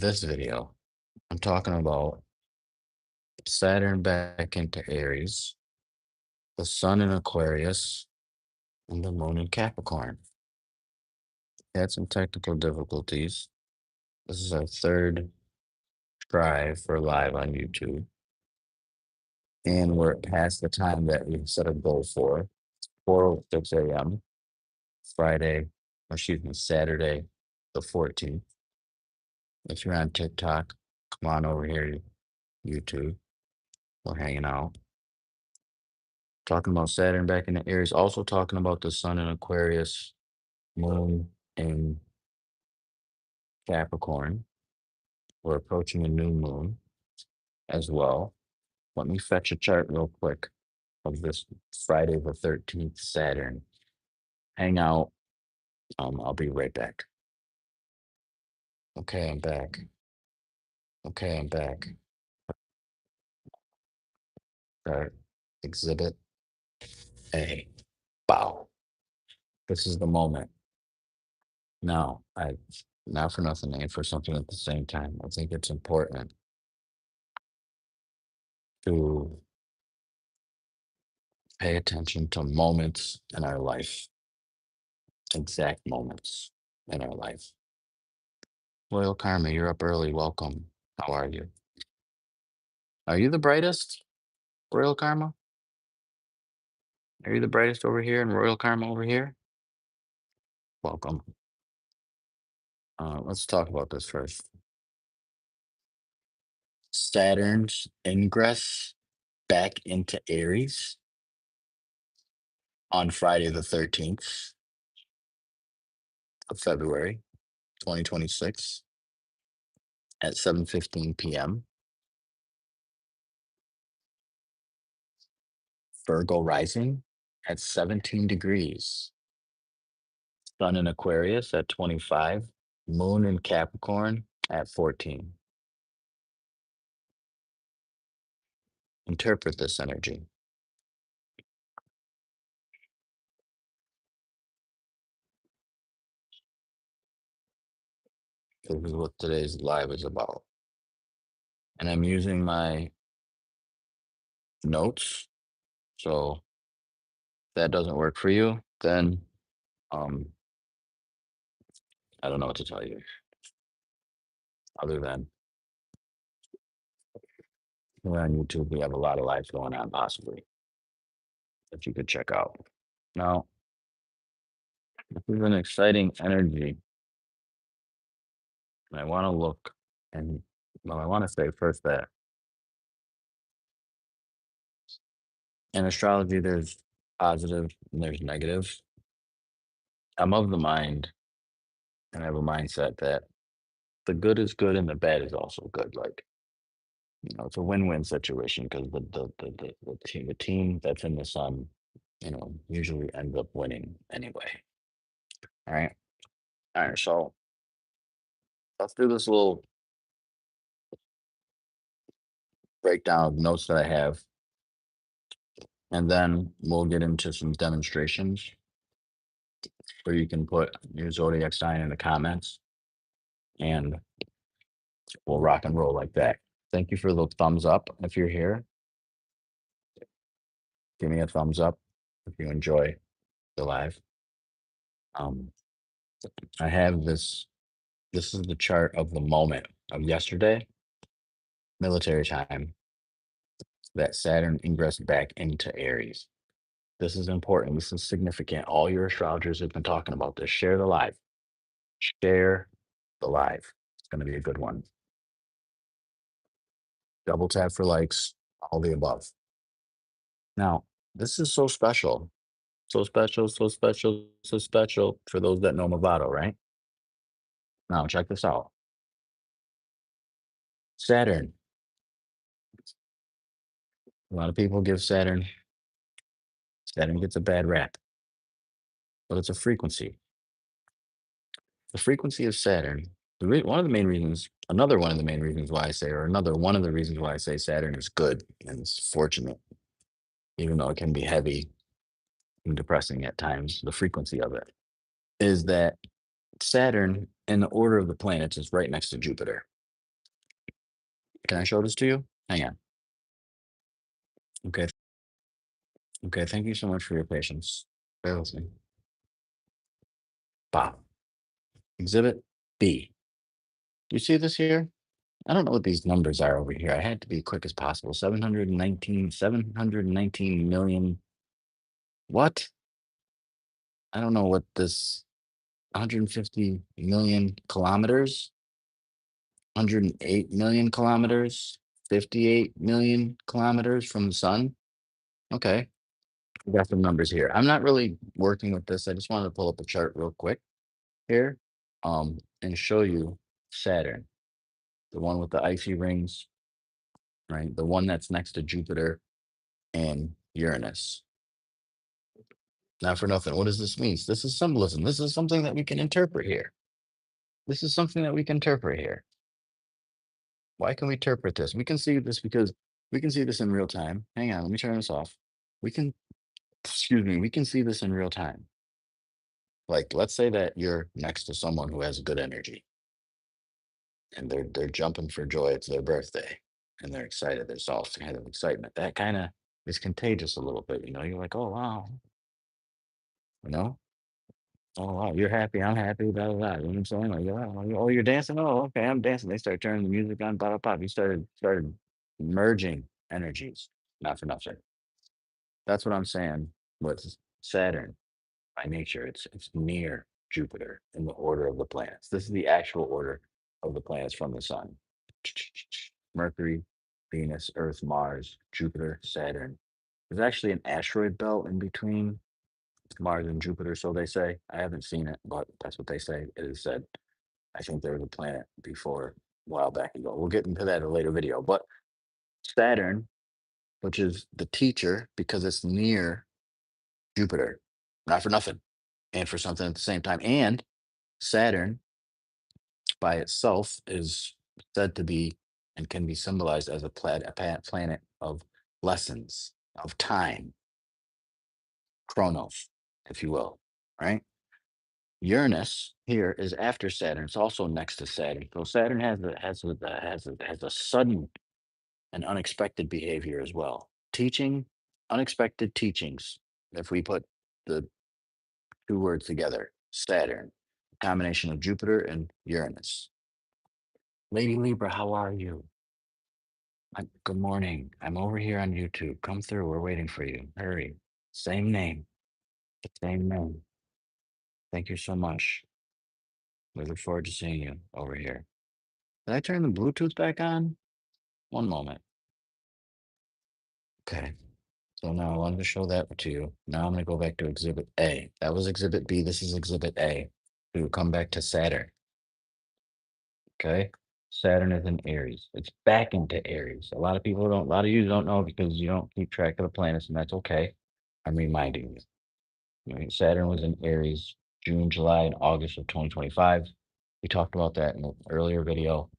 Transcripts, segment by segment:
This video, I'm talking about Saturn back into Aries, the Sun in Aquarius, and the Moon in Capricorn. Had some technical difficulties. This is our third try for live on YouTube, and we're past the time that we set a goal for 4:06 a.m. Friday, or excuse me, Saturday, the 14th. If you're on TikTok, come on over here, YouTube. We're hanging out. Talking about Saturn back in the Aries, also talking about the Sun in Aquarius, Moon in Capricorn. We're approaching a new moon as well. Let me fetch a chart real quick of this Friday the 13th Saturn. Hang out. I'll be right back. Okay, I'm back. Okay, I'm back. Chart exhibit A. Bow. This is the moment. Now, not for nothing and for something at the same time. I think it's important to pay attention to moments in our life, exact moments in our life. Loyal Karma, you're up early. Welcome. How are you? Are you the brightest, Royal Karma? Are you the brightest over here and Royal Karma over here? Welcome. Let's talk about this first. Saturn's ingress back into Aries on Friday the 13th of February, 2026 at 7:15 p.m. Virgo rising at 17 degrees. Sun in Aquarius at 25. Moon in Capricorn at 14. Interpret this energy. This is what today's live is about. And I'm using my notes. So if that doesn't work for you, then um I don't know what to tell you other than we're on YouTube. We have a lot of lives going on possibly that you could check out. Now, this is an exciting energy. And I want to look and well, I want to say first that in astrology there's positive and there's negative. I'm of the mind and I have a mindset that the good is good and the bad is also good. Like, it's a win-win situation because the team that's in the sun, usually ends up winning anyway. All right. All right. So let's do this little breakdown of notes that I have, and then we'll get into some demonstrations where you can put your zodiac sign in the comments and we'll rock and roll like that. Thank you for the thumbs up. If you're here, give me a thumbs up if you enjoy the live. Um, I have this. This is the chart of the moment of yesterday, military time, that Saturn ingressed back into Aries. This is important. This is significant. All your astrologers have been talking about this. Share the live. Share the live. It's going to be a good one. Double tap for likes, all the above. Now, this is so special. So special, so special, so special for those that know Movado, right? Now, check this out. Saturn. A lot of people give Saturn gets a bad rap, but it's a frequency. The frequency of Saturn, one of the main reasons, another one of the main reasons why I say, or another one of the reasons why I say Saturn is good and it's fortunate, even though it can be heavy and depressing at times, the frequency of it, is that Saturn, in the order of the planets, is right next to Jupiter. Can I show this to you? Hang on. Okay. Okay. Thank you so much for your patience. Bear with me. Bob. Exhibit B. Do you see this here? I don't know what these numbers are over here. I had to be quick as possible. 719 million. What? I don't know what this 150 million kilometers, 108 million kilometers, 58 million kilometers from the sun. Okay. We got some numbers here. I'm not really working with this. I just wanted to pull up a chart real quick here and show you Saturn, the one with the icy rings, right? The one that's next to Jupiter and Uranus. Not for nothing. What does this mean? This is symbolism. This is something that we can interpret here. This is something that we can interpret here. Why can we interpret this? We can see this because we can see this in real time. Hang on, let me turn this off. We can, excuse me, we can see this in real time. Like, let's say that you're next to someone who has good energy and they're jumping for joy. It's their birthday and they're excited. There's all kind of excitement. That kind of is contagious a little bit. You're like, oh wow, you know, oh wow, you're happy, I'm happy, blah blah blah. You know what I'm saying? Like, oh, you're dancing. Oh, okay, I'm dancing. They start turning the music on, blah blah blah. You started merging energies. Not for nothing. That's what I'm saying with Saturn by nature. It's near Jupiter in the order of the planets. This is the actual order of the planets from the sun. Mercury, Venus, Earth, Mars, Jupiter, Saturn. There's actually an asteroid belt in between Mars and Jupiter, so they say. I haven't seen it, but that's what they say. It is said. I think there was a planet before a while back ago. We'll get into that in a later video. But Saturn, which is the teacher because it's near Jupiter, not for nothing, and for something at the same time. And Saturn by itself is said to be and can be symbolized as a planet of lessons, of time, chronos, if you will, right? Uranus here is after Saturn. It's also next to Saturn. So Saturn has a sudden and unexpected behavior as well. Teaching, unexpected teachings. If we put the two words together, Saturn, combination of Jupiter and Uranus. Lady Libra, how are you? Good morning. I'm over here on YouTube. Come through. We're waiting for you. Hurry. Same name. Same name. Thank you so much. We look forward to seeing you over here. Did I turn the Bluetooth back on? One moment. Okay. So now I wanted to show that to you. Now I'm going to go back to Exhibit A. That was Exhibit B. This is Exhibit A. We will come back to Saturn. Okay. Saturn is in Aries. It's back into Aries. A lot of you don't know because you don't keep track of the planets, and that's okay. I'm reminding you. Saturn was in Aries June, July, and August of 2025. We talked about that in an earlier video,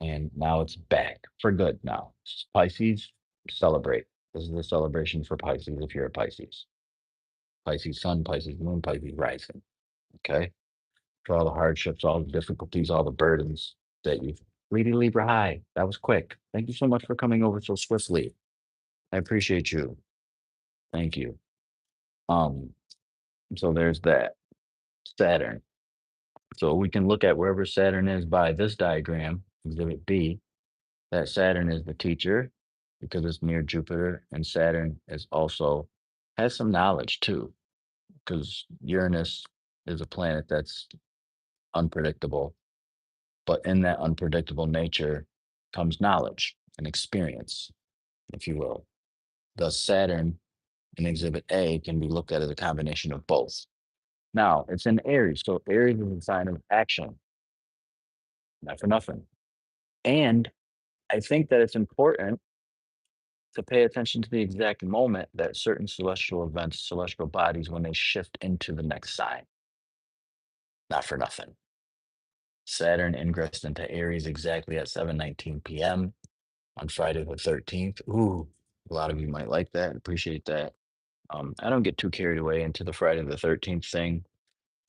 and now it's back for good. Now, Pisces, celebrate. This is a celebration for Pisces if you're a Pisces. Pisces sun, Pisces moon, Pisces rising. Okay. For all the hardships, all the difficulties, all the burdens that you've. Lady Libra, hi. That was quick. Thank you so much for coming over so swiftly. I appreciate you. Thank you. Um, so there's that. Saturn. So we can look at wherever Saturn is by this diagram, Exhibit B, that Saturn is the teacher because it's near Jupiter, and Saturn is also has some knowledge too, because Uranus is a planet that's unpredictable, but in that unpredictable nature comes knowledge and experience, if you will. Thus, Saturn in Exhibit A can be looked at as a combination of both. Now, it's in Aries, so Aries is a sign of action, not for nothing. And I think that it's important to pay attention to the exact moment that certain celestial events, celestial bodies, when they shift into the next sign. Not for nothing. Saturn ingressed into Aries exactly at 7:19 p.m. on Friday the 13th. Ooh, a lot of you might like that. Appreciate that. I don't get too carried away into the Friday the 13th thing.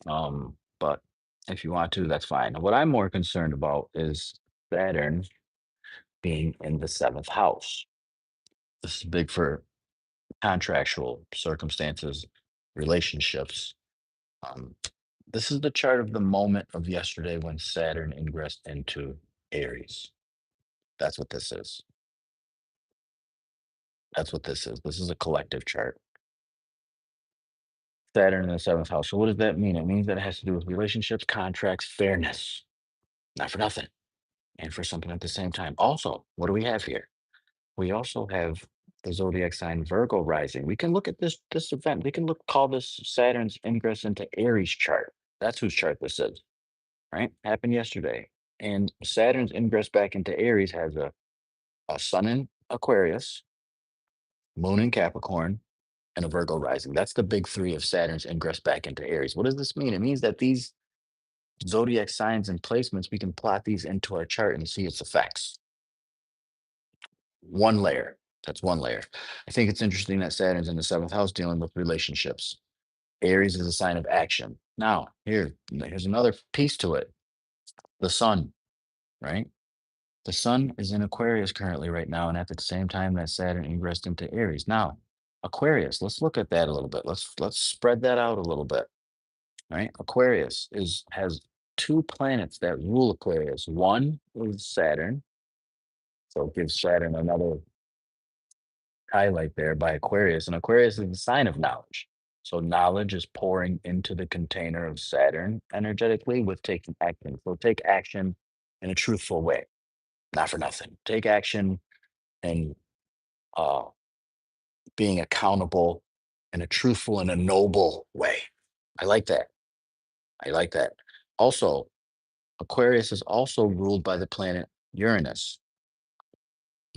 But if you want to, that's fine. What I'm more concerned about is Saturn being in the seventh house. This is big for contractual circumstances, relationships. Um, this is the chart of the moment of yesterday when Saturn ingressed into Aries. That's what this is. That's what this is. This is a collective chart. Saturn in the seventh house. So what does that mean? It means that it has to do with relationships, contracts, fairness. Not for nothing. And for something at the same time. Also, what do we have here? We also have the zodiac sign Virgo rising. We can look at this event. We can call this Saturn's ingress into Aries chart. That's whose chart this is, right? Happened yesterday. And Saturn's ingress back into Aries has a sun in Aquarius, moon in Capricorn, and a Virgo rising. That's the big three of Saturn's ingress back into Aries. What does this mean? It means that these zodiac signs and placements, we can plot these into our chart and see its effects. One layer. That's one layer. I think it's interesting that Saturn's in the seventh house dealing with relationships. Aries is a sign of action. Now, here's another piece to it. The sun, right? The sun is in Aquarius currently right now, and at the same time that Saturn ingressed into Aries. Now, Aquarius, let's look at that a little bit. Let's spread that out a little bit. Right? Aquarius has two planets that rule Aquarius. One is Saturn, so it gives Saturn another highlight there by Aquarius. And Aquarius is a sign of knowledge. So knowledge is pouring into the container of Saturn energetically with taking action. So take action in a truthful way, not for nothing. Take action and uh, being accountable in a truthful and a noble way. I like that. I like that. Also, Aquarius is also ruled by the planet Uranus.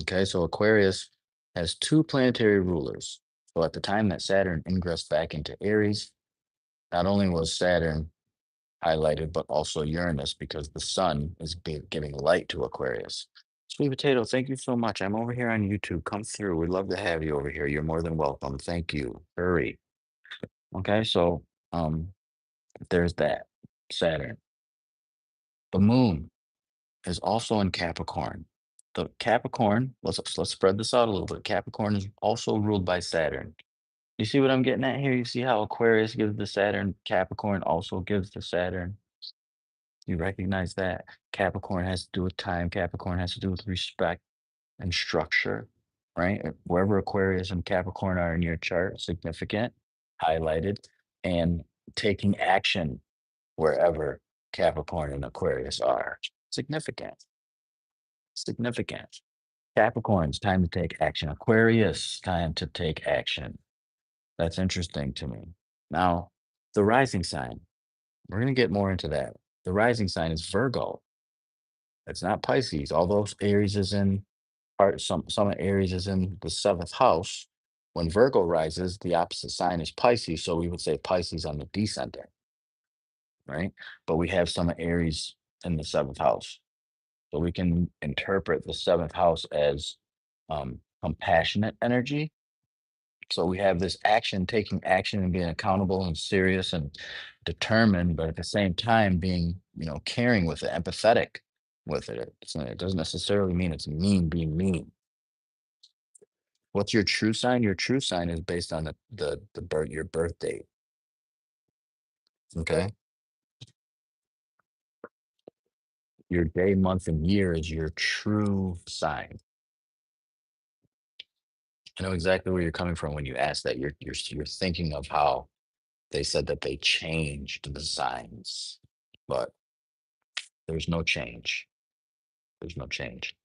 Okay, so Aquarius has two planetary rulers. So at the time that Saturn ingressed back into Aries, not only was Saturn highlighted, but also Uranus because the sun is giving light to Aquarius. Sweet Potato, thank you so much. I'm over here on YouTube. Come through. We'd love to have you over here. You're more than welcome. Thank you. Hurry. Okay, so there's that. Saturn. The moon is also in Capricorn. The Capricorn, let's spread this out a little bit. Capricorn is also ruled by Saturn. You see what I'm getting at here? You see how Aquarius gives the Saturn, Capricorn also gives the Saturn. You recognize that Capricorn has to do with time, Capricorn has to do with respect and structure, right? Wherever Aquarius and Capricorn are in your chart, significant, highlighted, and taking action wherever Capricorn and Aquarius are. Significant, significant. Capricorn's time to take action. Aquarius, time to take action. That's interesting to me. Now, the rising sign, we're going to get more into that. The rising sign is Virgo. It's not Pisces, although Aries is in part, some of Aries is in the seventh house. When Virgo rises, the opposite sign is Pisces. So we would say Pisces on the descendant, right? But we have some of Aries in the seventh house. So we can interpret the seventh house as compassionate energy. So we have this action, taking action and being accountable and serious and determined, but at the same time being, caring with it, empathetic with it. It doesn't necessarily mean it's mean being mean. What's your true sign? Your true sign is based on your birth date. Okay. Your day, month, and year is your true sign. I know exactly where you're coming from when you ask that. You're thinking of how they said that they changed the signs, but there's no change. There's no change.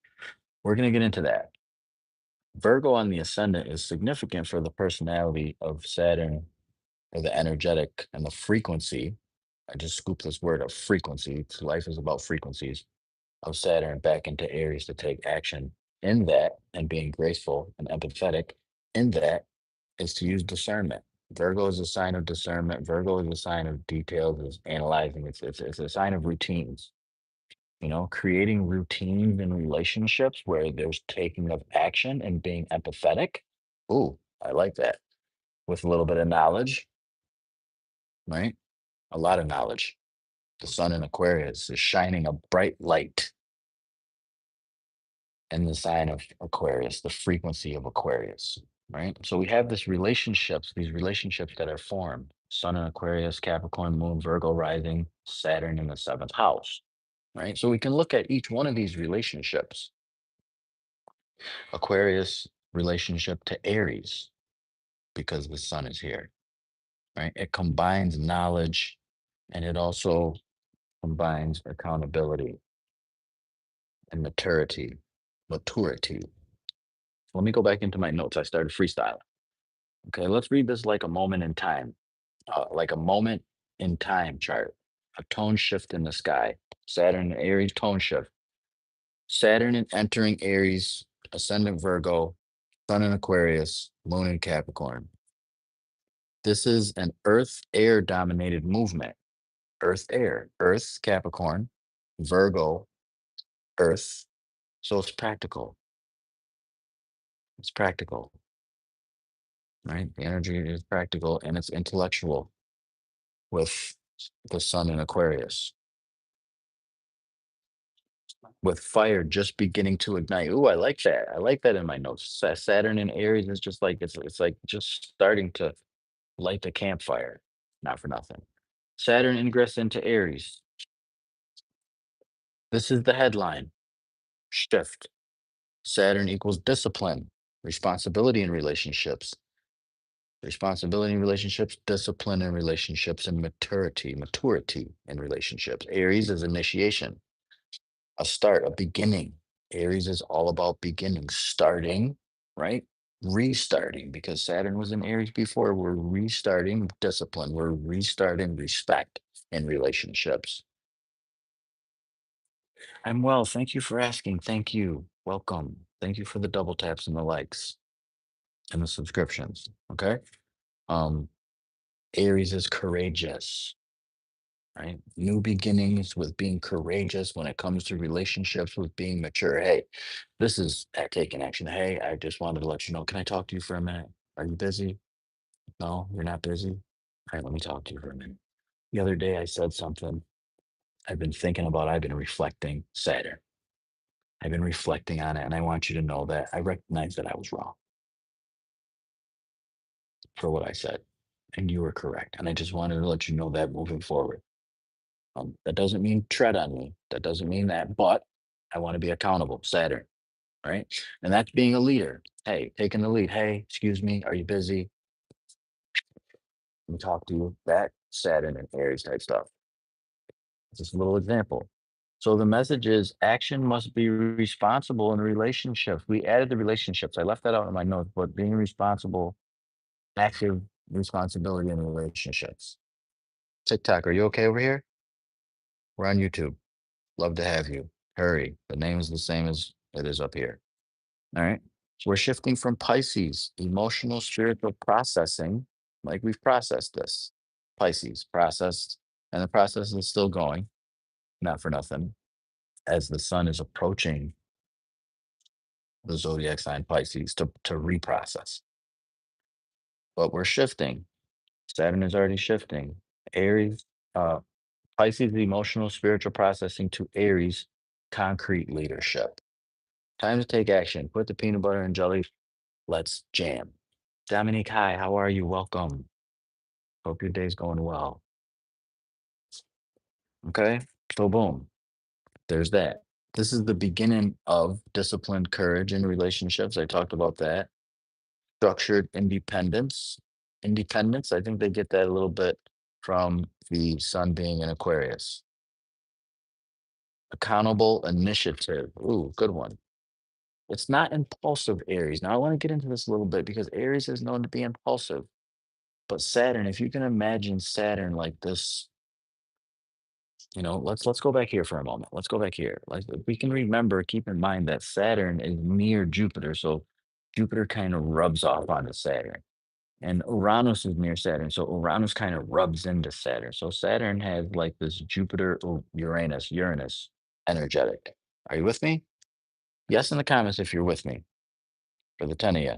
We're gonna get into that. Virgo on the ascendant is significant for the personality of Saturn or the energetic and the frequency. I just scooped this word of frequency. 'Cause life is about frequencies of Saturn back into Aries to take action in that and being graceful and empathetic in that is to use discernment. Virgo is a sign of discernment. Virgo is a sign of details, is analyzing. It's a sign of routines. Creating routines in relationships where there's taking of action and being empathetic. Ooh, I like that. With a little bit of knowledge, right? A lot of knowledge. The sun in Aquarius is shining a bright light and the sign of Aquarius, the frequency of Aquarius, right? So we have these relationships that are formed. Sun in Aquarius, Capricorn, Moon, Virgo rising, Saturn in the seventh house, right? So we can look at each one of these relationships. Aquarius relationship to Aries, because the sun is here, right? It combines knowledge and it also combines accountability and maturity. Maturity. Let me go back into my notes. I started freestyling. Okay, let's read this like a moment in time, like a moment in time chart, a tone shift in the sky. Saturn and Aries tone shift. Saturn entering Aries, ascendant Virgo, Sun in Aquarius, Moon in Capricorn. This is an Earth air dominated movement. Earth air, Earth Capricorn, Virgo, Earth. So it's practical. It's practical, right? The energy is practical and it's intellectual with the Sun in Aquarius, with fire just beginning to ignite. Ooh, I like that. I like that in my notes. Saturn in Aries is just like it's like just starting to light the campfire. Not for nothing. Saturn ingress into Aries. This is the headline. Shift. Saturn equals discipline, responsibility in relationships, discipline in relationships, and maturity in relationships. Aries is initiation, a start, a beginning. Aries is all about beginning, starting, right? Restarting, because Saturn was in Aries before. We're restarting discipline, we're restarting respect in relationships. I'm well. Thank you for asking. Thank you. Welcome. Thank you for the double taps and the likes and the subscriptions. Okay. Um, Aries is courageous, right? New beginnings with being courageous when it comes to relationships, with being mature. Hey, this is at taking action. Hey, I just wanted to let you know. Can I talk to you for a minute? Are you busy? No, you're not busy. All right, let me talk to you for a minute. The other day I said something I've been thinking about, I've been reflecting Saturn. I've been reflecting on it, and I want you to know that I recognize that I was wrong for what I said, and you were correct. And I just wanted to let you know that moving forward. That doesn't mean tread on me. That doesn't mean that, but I want to be accountable. Saturn, right? And that's being a leader. Hey, taking the lead. Hey, excuse me, are you busy? Let me talk to you. That Saturn and Aries type stuff. Just a little example. So the message is action must be responsible in relationships. We added the relationships. I left that out in my notes, but being responsible, active responsibility in relationships. TikTok, are you okay over here? We're on YouTube. Love to have you. Hurry. The name is the same as it is up here. All right. We're shifting from Pisces, emotional, spiritual processing, like we've processed this. Pisces processed, and the process is still going, not for nothing, as the sun is approaching the zodiac sign Pisces to reprocess. But we're shifting. Saturn is already shifting. Aries, uh, Pisces, emotional, spiritual processing to Aries, concrete leadership. Time to take action. Put the peanut butter and jelly. Let's jam. Dominique, hi, how are you? Welcome. Hope your day's going well. Okay, so boom, there's that. This is the beginning of disciplined courage in relationships. I talked about that. Structured independence. Independence, I think they get that a little bit from the sun being in Aquarius. Accountable initiative. Ooh, good one. It's not impulsive, Aries. Now I want to get into this a little bit because Aries is known to be impulsive. But Saturn, if you can imagine Saturn like this, let's go back here for a moment. Let's go back here. Like if we can remember, keep in mind that Saturn is near Jupiter, so Jupiter kind of rubs off onto Saturn, and Uranus is near Saturn, so Uranus kind of rubs into Saturn. So Saturn has like this Jupiter, Uranus energetic. Are you with me? Yes, in the comments if you're with me for the 10 of you.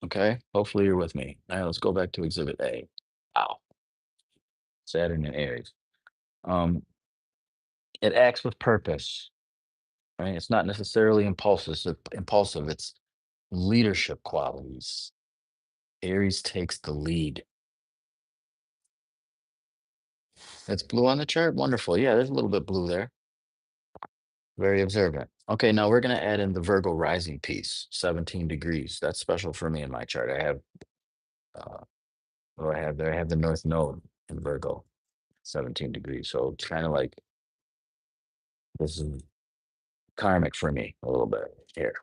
Okay, hopefully you're with me. All right, let's go back to Exhibit A. Wow, Saturn and Aries. Um, It acts with purpose, right? It's not necessarily impulsive. It's leadership qualities. Aries takes the lead. It's blue on the chart. Wonderful. Yeah, there's a little bit blue there. Very observant. Okay, now we're going to add in the Virgo rising piece, 17 degrees. That's special for me in my chart. I have, uh, what do I have there? I have the North Node in Virgo, 17 degrees. So it's kind of like this is karmic for me a little bit here.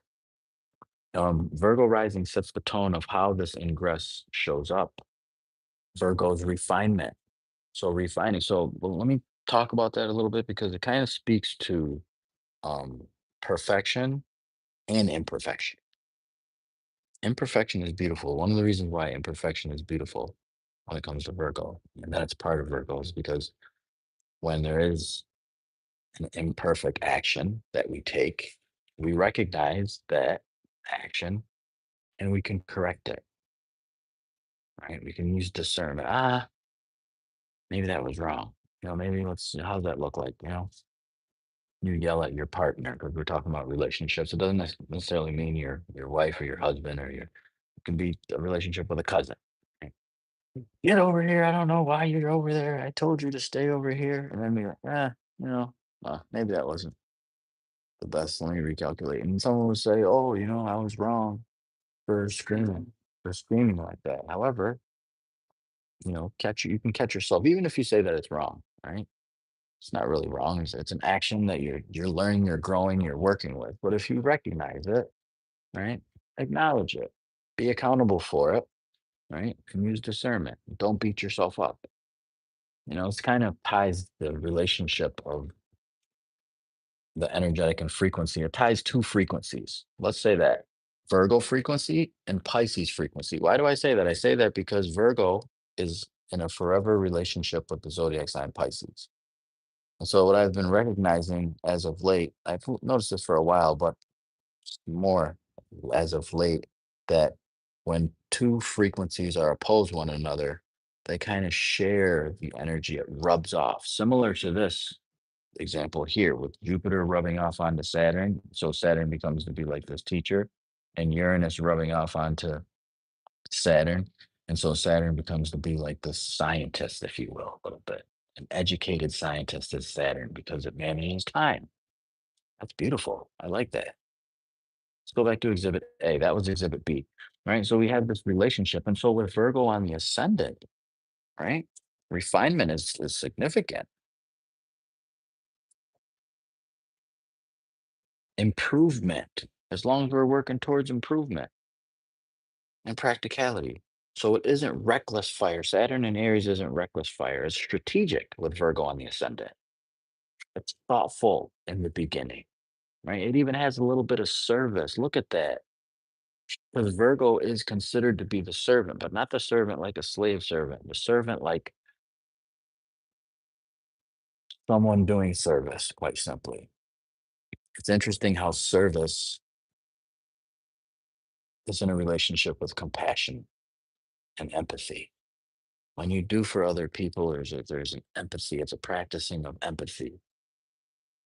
Virgo rising sets the tone of how this ingress shows up. Virgo's refinement. So refining. So well, let me talk about that a little bit because it kind of speaks to um, perfection and imperfection. Imperfection is beautiful. One of the reasons why imperfection is beautiful when it comes to Virgo, and that's part of Virgo, is because when there is an imperfect action that we take, we recognize that action and we can correct it, right? We can use discernment. Ah, maybe that was wrong. Maybe how's that look like? You yell at your partner because we're talking about relationships. It doesn't necessarily mean your wife or your husband or it can be a relationship with a cousin. Right? Get over here. I don't know why you're over there. I told you to stay over here. And then be like, you know, maybe that wasn't the best. Let me recalculate. And someone would say, oh, I was wrong for screaming, like that. However, you can catch yourself, even if you say that it's wrong, right? It's not really wrong. It's an action that you're learning, you're growing, you're working with. But if you recognize it, right, acknowledge it, be accountable for it, right, and use discernment. Don't beat yourself up. It's kind of ties the relationship of the energetic and frequency. It ties two frequencies. Let's say that Virgo frequency and Pisces frequency. Why do I say that? I say that because Virgo is in a forever relationship with the zodiac sign Pisces. And so what I've been recognizing as of late, I've noticed this for a while, but more as of late, that when two frequencies are opposed one another, they kind of share the energy. It rubs off. Similar to this example here with Jupiter rubbing off onto Saturn. So Saturn becomes to be like this teacher, and Uranus rubbing off onto Saturn. And so Saturn becomes to be like the scientist, if you will, a little bit. An educated scientist is Saturn because it manages time. That's beautiful. I like that. Let's go back to exhibit A. That was exhibit B, right? So we have this relationship. And so with Virgo on the ascendant, right? Refinement is significant. Improvement, as long as we're working towards improvement and practicality. So it isn't reckless fire. Saturn and Aries isn't reckless fire. It's strategic with Virgo on the ascendant. It's thoughtful in the beginning, right? It even has a little bit of service. Look at that. Because Virgo is considered to be the servant, but not the servant like a slave servant, the servant like someone doing service, quite simply. It's interesting how service is in a relationship with compassion and empathy. When you do for other people, there's an empathy. It's a practicing of empathy.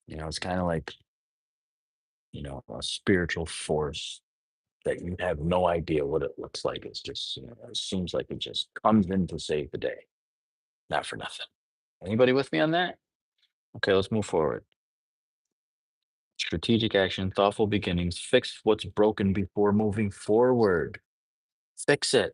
It's kind of like, a spiritual force that you have no idea what it looks like. It's just, it seems like it just comes in to save the day. Not for nothing. Anybody with me on that? Okay, let's move forward. Strategic action, thoughtful beginnings, fix what's broken before moving forward. Fix it.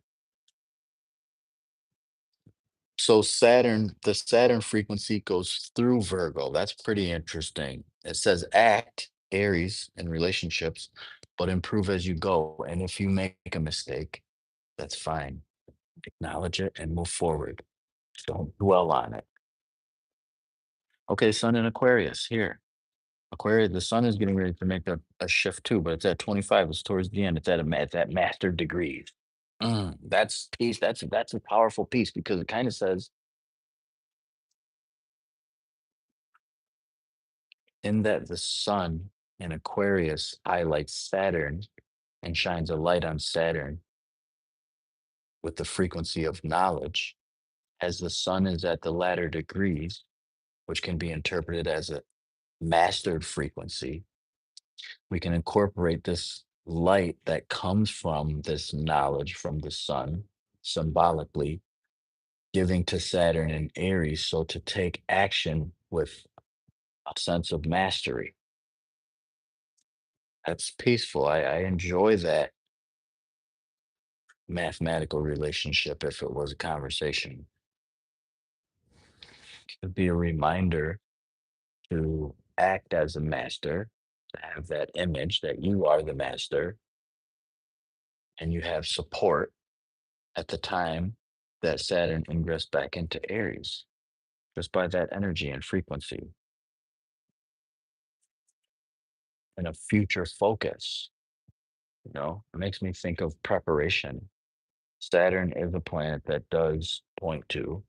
So the Saturn frequency goes through Virgo. That's pretty interesting. It says act, Aries, in relationships, but improve as you go. And if you make a mistake, that's fine. Acknowledge it and move forward. Don't dwell on it. Okay, Sun in Aquarius here. Aquarius, the sun is getting ready to make a shift too, but it's at 25. It's towards the end. It's at that master degrees. That's peace. That's a powerful piece because it kind of says in that the sun in Aquarius highlights Saturn and shines a light on Saturn with the frequency of knowledge, as the sun is at the latter degrees, which can be interpreted as mastered frequency, we can incorporate this light that comes from this knowledge from the sun, symbolically giving to Saturn and Aries. So to take action with a sense of mastery. That's peaceful. I enjoy that mathematical relationship if it was a conversation. It could be a reminder to act as a master, to have that image that you are the master and you have support at the time that Saturn ingress back into Aries, just by that energy and frequency and a future focus. It makes me think of preparation. Saturn is a planet that does point to,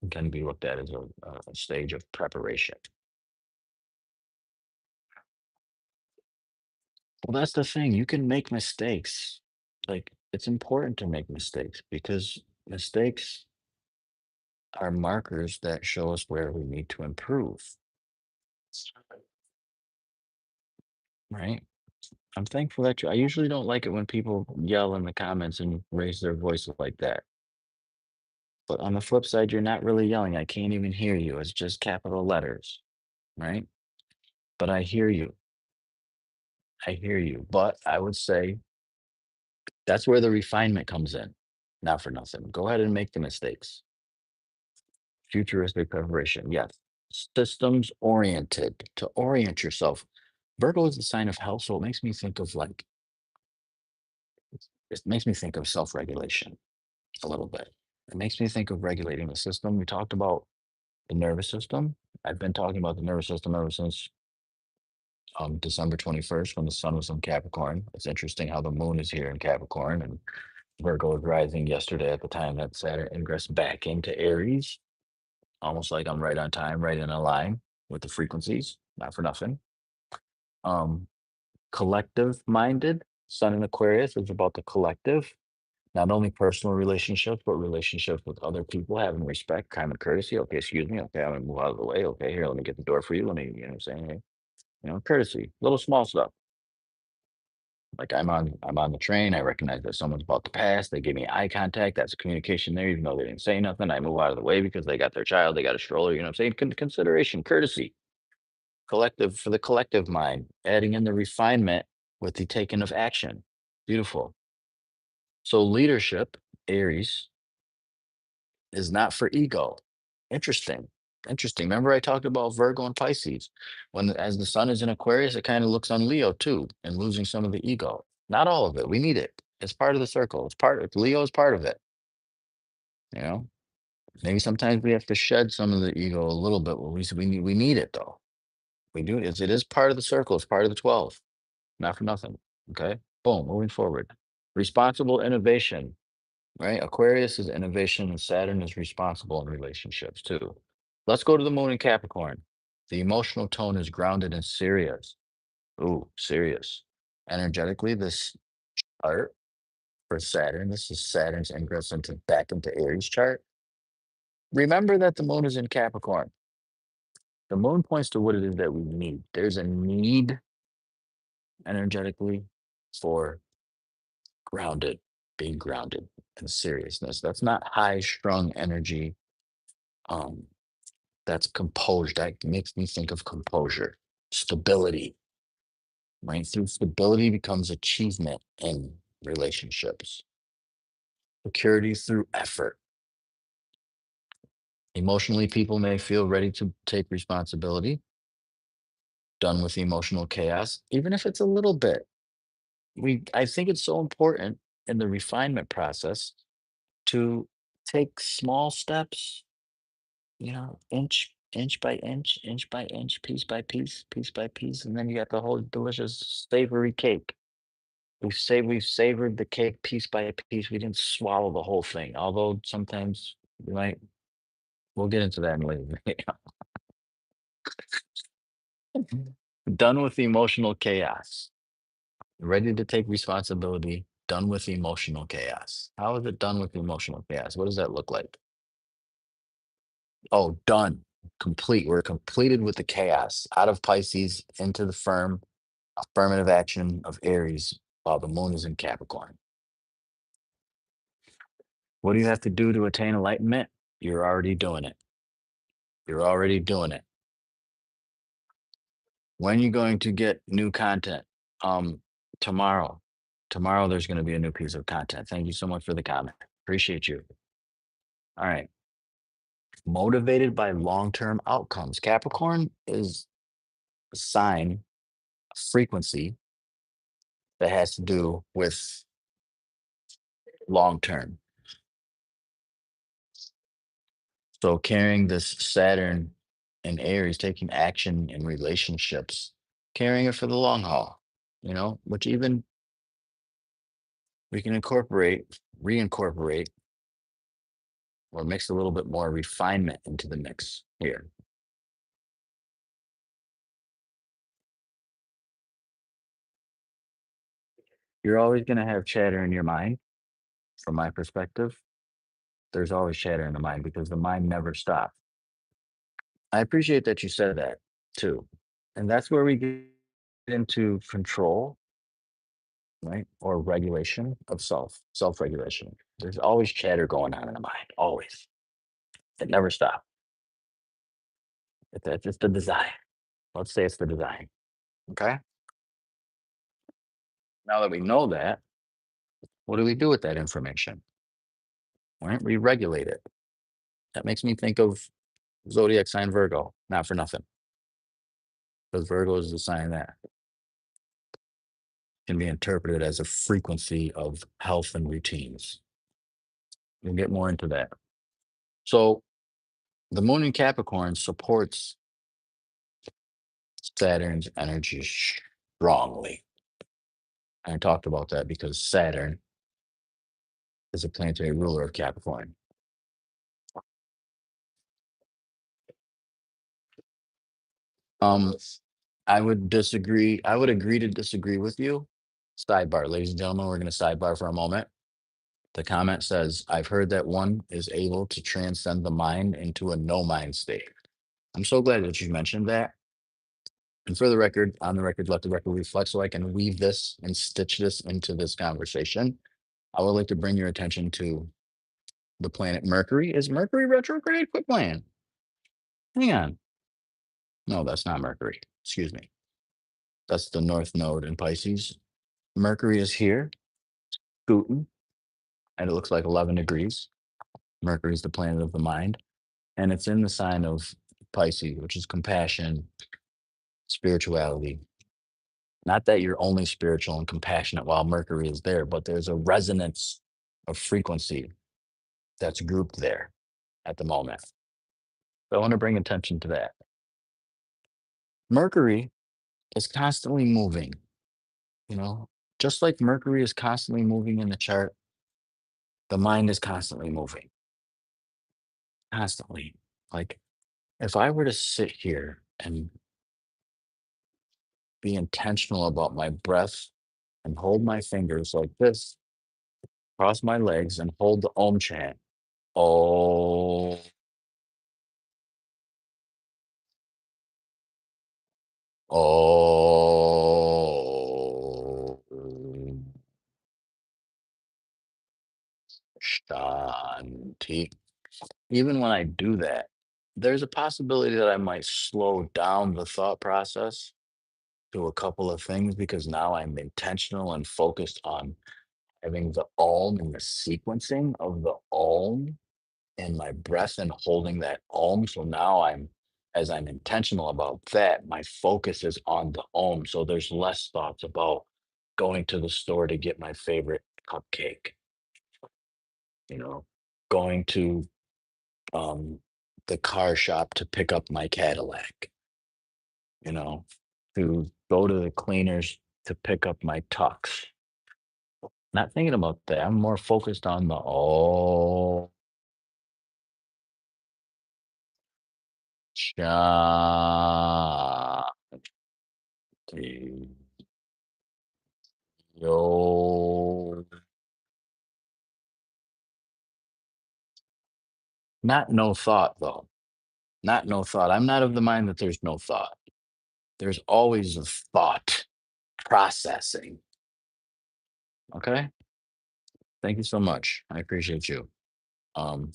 can be looked at as a stage of preparation. Well, that's the thing. You can make mistakes. Like, it's important to make mistakes because mistakes are markers that show us where we need to improve, right? I'm thankful that I usually don't like it when people yell in the comments and raise their voice like that. But on the flip side, you're not really yelling. I can't even hear you. It's just capital letters, right? But I hear you. I hear you. But I would say that's where the refinement comes in. Not for nothing. Go ahead and make the mistakes. Futuristic preparation. Yes. Systems oriented to orient yourself. Virgo is the sign of health, so it makes me think of it makes me think of self-regulation a little bit. It makes me think of regulating the system. We talked about the nervous system. I've been talking about the nervous system ever since December 21st when the sun was in Capricorn. It's interesting how the moon is here in Capricorn and Virgo was rising yesterday at the time that Saturn ingressed back into Aries. Almost like I'm right on time, right in a line with the frequencies, not for nothing. Um, Collective minded, Sun in Aquarius is about the collective, not only personal relationships, but relationships with other people, having respect, kind of courtesy. Okay, excuse me. Okay, I'm gonna move out of the way. Okay, here, let me get the door for you. Let me, you know what I'm saying? Hey, courtesy, little small stuff. Like I'm on the train. I recognize that someone's about to pass. They give me eye contact. That's a communication there, even though they didn't say nothing. I move out of the way because they got their child, they got a stroller, you know what I'm saying? Consideration, courtesy, collective for the collective mind, adding in the refinement with the taking of action. Beautiful. So leadership, Aries, is not for ego. Interesting. Interesting. Remember I talked about Virgo and Pisces. As the sun is in Aquarius, it kind of looks on Leo too, and losing some of the ego. Not all of it. We need it. It's part of the circle. Leo is part of it. You know, maybe sometimes we have to shed some of the ego a little bit. We need it though. We do. It is part of the circle. It's part of the 12. Not for nothing. Okay. Boom. Moving forward. Responsible innovation. Right? Aquarius is innovation and Saturn is responsible in relationships too. Let's go to the moon in Capricorn. The emotional tone is grounded and serious. Ooh, serious. Energetically, this chart for Saturn, this is Saturn's ingress back into Aries chart. Remember that the moon is in Capricorn. The moon points to what it is that we need. There's a need energetically for grounded, being grounded and seriousness. That's not high strung energy. Um, That's composure. That makes me think of composure, stability, right? Through stability becomes achievement in relationships, security through effort. Emotionally, people may feel ready to take responsibility, done with emotional chaos, even if it's a little bit. I think it's so important in the refinement process to take small steps, inch by inch, piece by piece, and then you got the whole delicious savory cake. We've savored the cake piece by piece. We didn't swallow the whole thing, although sometimes we might. We'll get into that in later. Done with emotional chaos. Ready to take responsibility. Done with emotional chaos. How is it done with emotional chaos? What does that look like? Oh, done. complete. We're completed with the chaos out of Pisces into the firm affirmative action of Aries while the moon is in Capricorn. What do you have to do to attain enlightenment? You're already doing it. You're already doing it. When are you going to get new content? Um, tomorrow. Tomorrow there's going to be a new piece of content. Thank you so much for the comment. Appreciate you. All right. Motivated by long-term outcomes. Capricorn is a sign, a frequency that has to do with long term. So carrying this Saturn and Aries, taking action in relationships, carrying it for the long haul, which even we can incorporate, reincorporate, or mix a little bit more refinement into the mix here. You're always going to have chatter in your mind, from my perspective. There's always chatter in the mind because the mind never stops. I appreciate that you said that too. And that's where we get into control, right? Or regulation of self regulation. There's always chatter going on in the mind, always. It never stops. It's the design. Let's say it's the design. Okay. Now that we know that, what do we do with that information? Right? We regulate it. That makes me think of zodiac sign Virgo, not for nothing. Because Virgo is the sign that can be interpreted as a frequency of health and routines. We'll get more into that. So the moon in Capricorn supports Saturn's energy strongly. I talked about that because Saturn is a planetary ruler of Capricorn. Um, I would disagree. I would agree to disagree with you. Sidebar, ladies and gentlemen, we're going to sidebar for a moment. The comment says, I've heard that one is able to transcend the mind into a no mind state. I'm so glad that you mentioned that. And for the record, on the record, let the record reflect so I can weave this and stitch this into this conversation. I would like to bring your attention to the planet Mercury. Is Mercury retrograde? Quit playing. Hang on. No, that's not Mercury. Excuse me. That's the North Node in Pisces. Mercury is here, scooting, and it looks like 11 degrees. Mercury is the planet of the mind, and it's in the sign of Pisces, which is compassion, spirituality. Not that you're only spiritual and compassionate while Mercury is there, but there's a resonance of frequency that's grouped there at the moment. So I want to bring attention to that. Mercury is constantly moving, you know, just like Mercury is constantly moving in the chart, the mind is constantly moving, constantly. Like if I were to sit here and be intentional about my breath and hold my fingers like this, cross my legs and hold the Om chant. Oh, oh, Shanti. Even when I do that, there's a possibility that I might slow down the thought process to a couple of things because now I'm intentional and focused on having the Om and the sequencing of the Om and my breath and holding that Om. So now as I'm intentional about that, my focus is on the Om. So there's less thoughts about going to the store to get my favorite cupcake, you know, going to um, the car shop to pick up my Cadillac, you know, to go to the cleaners to pick up my tux. Not thinking about that. I'm more focused on the oh, shanti, yo. Not no thought though. Not no thought. I'm not of the mind that there's no thought. There's always a thought processing. Okay. Thank you so much. I appreciate you. Um,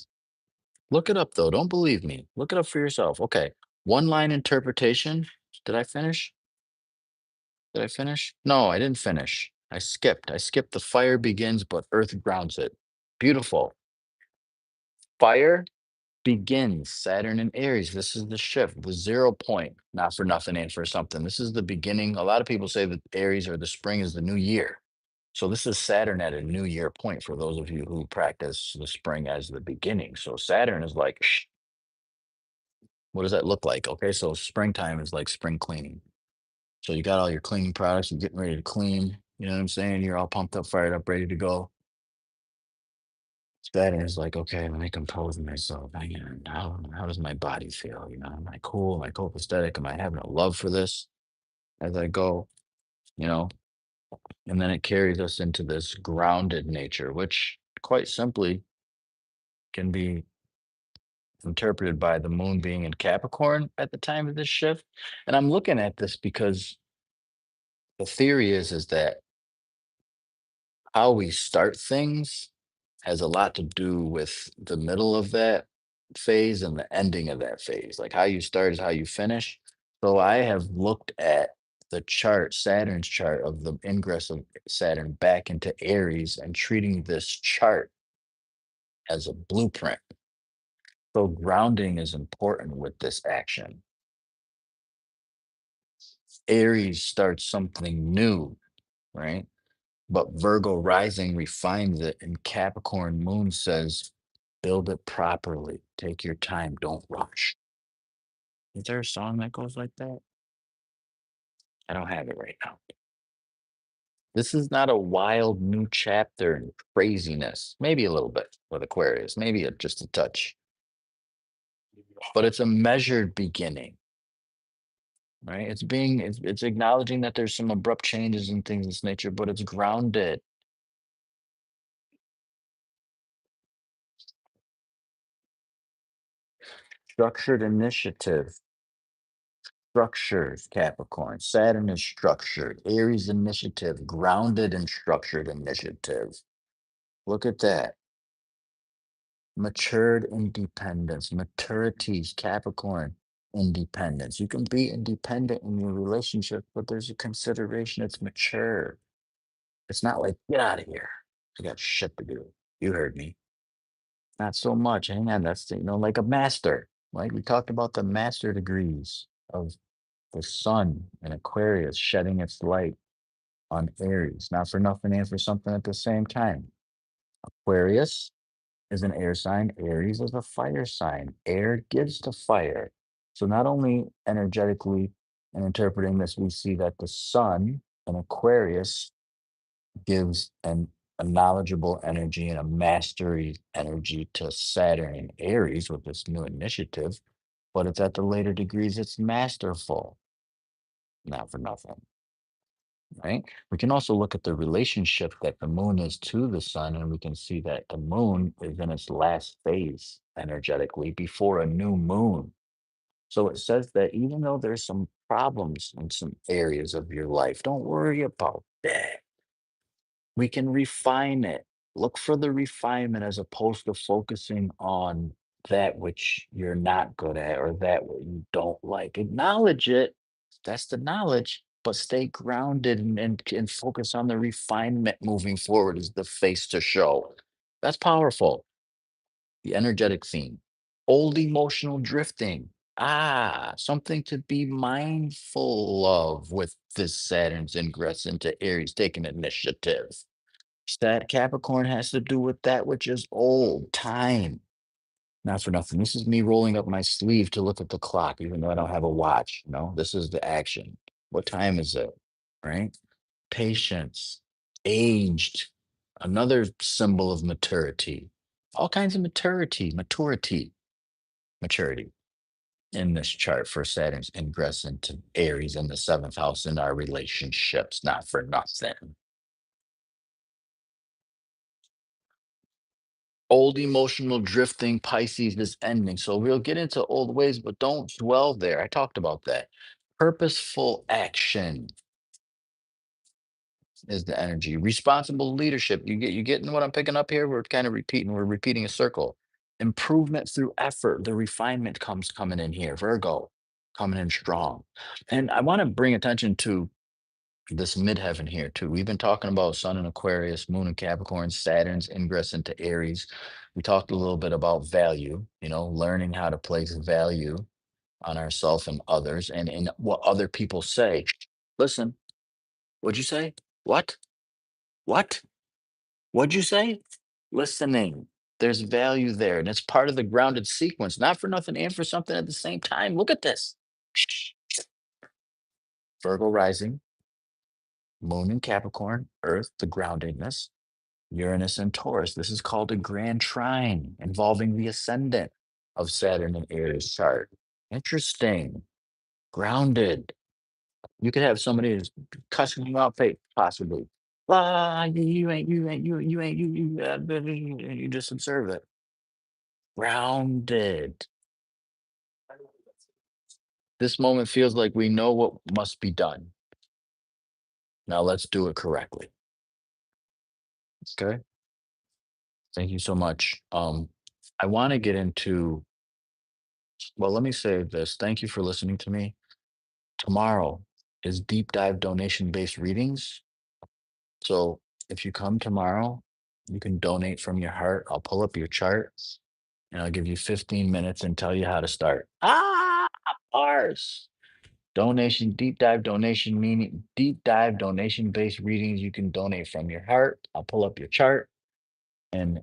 Look it up though. Don't believe me. Look it up for yourself. Okay. One line interpretation. Did I finish? Did I finish? No, I didn't finish. I skipped. I skipped the fire begins, but earth grounds it. Beautiful. Fire begins Saturn and Aries. This is the shift, the 0 point, not for nothing and for something. This is the beginning. A lot of people say that Aries or the spring is the new year. So this is Saturn at a new year point for those of you who practice the spring as the beginning. So Saturn is like, "Shh, what does that look like?" Okay, so springtime is like spring cleaning. So you got all your cleaning products, you're getting ready to clean. You know what I'm saying? You're all pumped up, fired up, ready to go. Saturn is like, okay, let me compose myself. How does my body feel? You know, am I cool? Am I copacetic? Am I having a love for this as I go? You know, and then it carries us into this grounded nature, which quite simply can be interpreted by the moon being in Capricorn at the time of this shift. And I'm looking at this because the theory is that how we start things has a lot to do with the middle of that phase and the ending of that phase. Like how you start is how you finish. So I have looked at the chart, Saturn's chart of the ingress of Saturn back into Aries and treating this chart as a blueprint. So grounding is important with this action. Aries starts something new, right? But Virgo rising refines it, and Capricorn moon says, build it properly. Take your time. Don't rush. Is there a song that goes like that? I don't have it right now. This is not a wild new chapter in craziness. Maybe a little bit with Aquarius, maybe just a touch, but it's a measured beginning, right? It's acknowledging that there's some abrupt changes and things of this nature, but it's grounded. Structured initiative. Structures, Capricorn. Saturn is structured. Aries initiative, grounded and structured initiative. Look at that. Matured independence, maturities, Capricorn, independence. You can be independent in your relationship, but there's a consideration. It's mature. It's not like, get out of here. I got shit to do. You heard me. Not so much. Hang on. That's, like a master. Like we talked about the master degrees of the sun in Aquarius shedding its light on Aries, not for nothing and for something at the same time. Aquarius is an air sign, Aries is a fire sign. Air gives to fire. So, not only energetically and interpreting this, we see that the sun in Aquarius gives a knowledgeable energy and a mastery energy to Saturn in Aries with this new initiative, but it's at the later degrees, it's masterful, not for nothing. Right? We can also look at the relationship that the moon is to the sun, and we can see that the moon is in its last phase energetically before a new moon. So it says that even though there's some problems in some areas of your life, don't worry about that. We can refine it. Look for the refinement as opposed to focusing on that which you're not good at or that what you don't like. Acknowledge it. That's the knowledge, but stay grounded and focus on the refinement moving forward is the face to show. That's powerful. The energetic theme. Old emotional drifting. Something to be mindful of with this Saturn's ingress into Aries taking initiative. That Capricorn has to do with that which is old, time. Not for nothing. This is me rolling up my sleeve to look at the clock, even though I don't have a watch. This is the action. What time is it? Right? Patience, aged, another symbol of maturity. All kinds of maturity in this chart for Saturn's ingress into Aries in the seventh house in our relationships. Not for nothing. Old emotional drifting, Pisces is ending. So we'll get into old ways, but don't dwell there. I talked about that. Purposeful action is the energy. Responsible leadership. You getting what I'm picking up here? We're kind of repeating. We're repeating a circle. Improvement through effort. The refinement comes coming in here. Virgo coming in strong. And I want to bring attention to this midheaven here too. We've been talking about Sun in Aquarius, Moon in Capricorn, Saturn's ingress into Aries. We talked a little bit about value, learning how to place value on ourselves and others and in what other people say. Listen, what'd you say? What? What? What'd you say? Listening. There's value there. And it's part of the grounded sequence, not for nothing and for something at the same time. Look at this. Virgo rising, Moon in Capricorn, Earth, the groundedness, Uranus and Taurus. This is called a grand trine involving the ascendant of Saturn and Aries chart. Interesting. Grounded. You could have somebody who's cussing you out, possibly. Ah, you ain't, you just observe it. Grounded. This moment feels like we know what must be done. Now let's do it correctly. Okay. Thank you so much. I want to get into, well, let me say this. Thank you for listening to me. Tomorrow is deep dive donation based readings. So if you come tomorrow, you can donate from your heart. I'll pull up your chart and I'll give you 15 minutes and tell you how to start. Ours. Donation, deep dive donation based readings. You can donate from your heart. I'll pull up your chart and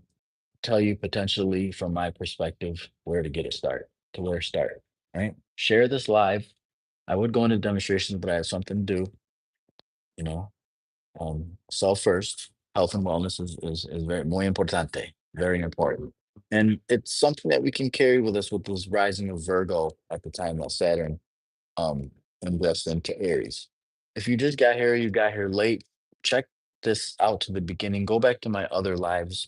tell you potentially from my perspective where to get it started, to where to start. Right? Share this live. I would go into demonstrations, but I have something to do, you know. Self first, health and wellness is very muy importante, very important. And it's something that we can carry with us with this rising of Virgo at the time that Saturn um ingressed into Aries. If you just got here, you got here late, check this out to the beginning. Go back to my other lives.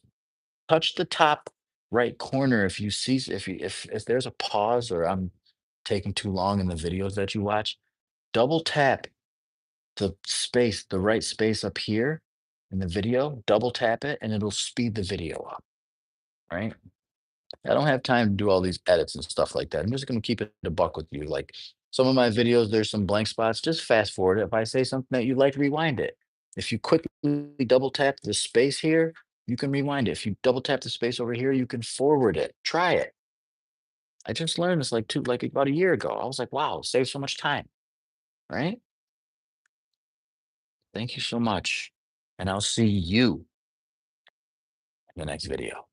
Touch the top right corner if you see if there's a pause or I'm taking too long in the videos that you watch, double tap the right space up here in the video, double tap it and it'll speed the video up, right? I don't have time to do all these edits and stuff like that. I'm just gonna keep it a buck with you. Like some of my videos, there's some blank spots. Just fast forward it. If I say something that you like, rewind it. If you quickly double tap the space here, you can rewind it. If you double tap the space over here, you can forward it. Try it. I just learned this like about a year ago. I was like, wow, save so much time, right? Thank you so much. And I'll see you in the next video.